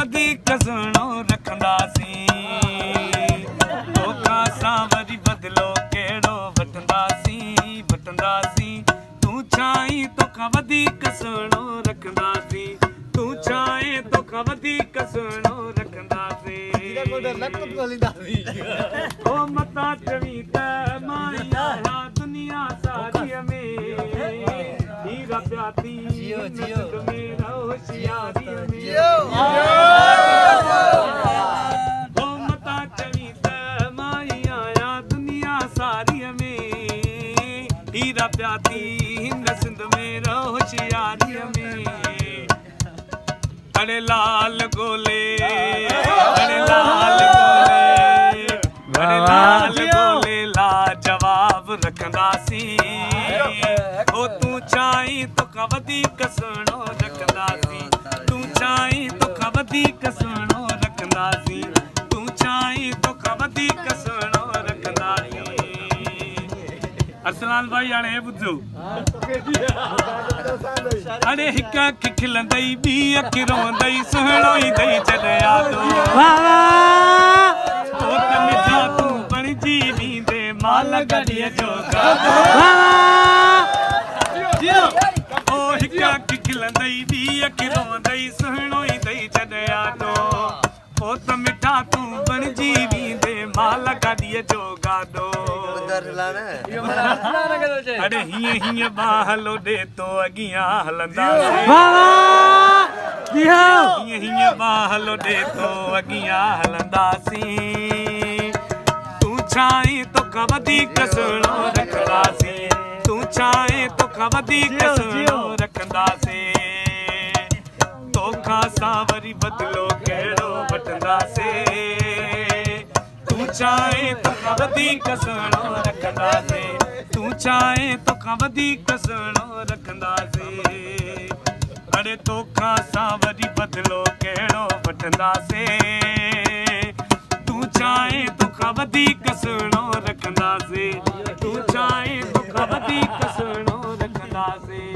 वधीक सुहिणो रखंदासीं तोखां सां वरी बदिलो कहिड़ो वठंदासीं तूं छाहीं तोखां वधीक सुहिणो रखंदासीं तूं छाहीं तोखां वधीक सुहिणो रखंदासीं ओ मता चवी त मां आहियां दुनिया सारीअ में हीरा प्याती नज़र में होशियारीअ में ओ मता चवी त मां आहियां दुनिया सारीअ में हीरा प्याती नज़र में होशियारीअ में अड़े लाल गोले लाजवाब रखंदासीं ओ तूं चाहीं तोखां वधीक सुहिणो रखंदासीं तूं चाहीं तोखां वधीक सुहिणो रखंदासीं तूं चाहीं तोखां वधीक सुहिणो रखंदासीं अरसलान भाई हाणे ॿुधो अड़े हिक अखि खिलंदई ॿी अखि रोंदई सुहिणो ई ॾेई छॾे यादो तूं बणिजी वींदे माल गॾीअ जो ओ हिक अखि खिलंदई ॿी अखि रोंदई सुहिणो ई ॾेई छॾे यादो ओ त मिठा तूं बणिजी वींदे माल गाॾीअ जो गाॾो अड़े हीअं हीअं बाहलो ॾे तो अॻियां हलंदासीं हीअं हीअं बाहलो ॾे तो अॻियां हलंदासीं तूं छाहीं तोखां वधीक सुहिणो रखंदासीं तूं छाहीं तोखां वधीक सुहिणो रखंदासीं तोखां सां वरी बदिलो कहिड़ो वठंदासीं तूं चाहीं तोखां वधीक सुहिणो रखंदासीं तूं चाहीं तोखां वधीक सुहिणो रखंदासीं अड़े तोखां सां वरी बदिलो कहिड़ो वठंदासीं तूं चाहीं तोखां वधीक सुहिणो रखंदासीं तूं चाहीं तोखां वधीक सुहिणो रखंदासीं